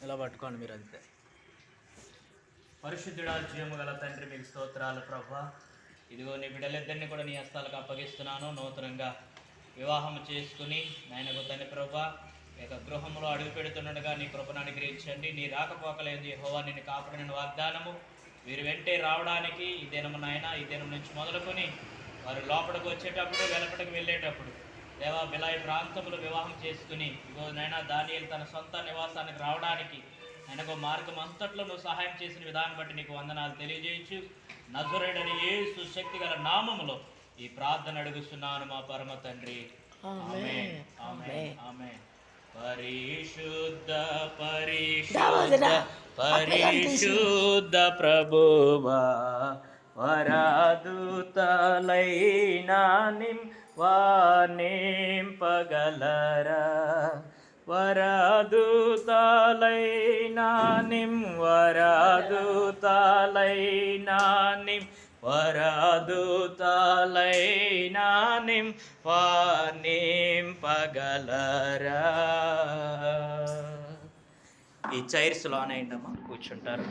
ఇలా పట్టుకోండి మీరు అంతే. పరిశుద్ధుడా జీవము గల తండ్రి, మీకు స్తోత్రాలు ప్రభా. ఇదిగో నీ బిడ్డలిద్దరిని కూడా నీ హస్తాలకు అప్పగిస్తున్నాను. నూతనంగా వివాహం చేసుకుని నాయనకు తండ్రి ప్రభా యొక్క గృహంలో అడుగు పెడుతుండగా నీ కృపను అనుగ్రహించండి. నీ రాకపోకలేదు యెహోవా నిన్ను కాపాడిన వాగ్దానము వీరు వెంటే రావడానికి ఈ దినము నాయన, ఈ దినం నుంచి మొదలుకొని వారు లోపలికి వచ్చేటప్పుడు వెలుపటికి వెళ్ళేటప్పుడు దేవా బిలాయి ప్రాంతంలో వివాహం చేసుకుని ఇగో నాయన దానియేలు తన సొంత నివాసానికి రావడానికి ఆయనకు మార్గం అంతట్లో నువ్వు సహాయం చేసిన విధానం బట్టి నీకు వందనాలు తెలియజేయచ్చు. నజరేయుడైన యేసు శక్తి గల నామములో ఈ ప్రార్థన అడుగుతున్నాను మా పరమ తండ్రి. ఆమేన్, ఆమేన్, ఆమేన్. పరిశుద్ధ పరిశుద్ధ పరిశుద్ధ ప్రభువా, వరాదుతలైనా నింపగలరా, వరాదుతలైనా వరాదుతలైనా వరాదుతలైనా నింపగలరా. ఈ చైర్స్లో అనేయండమ్మా, కూర్చుంటారు.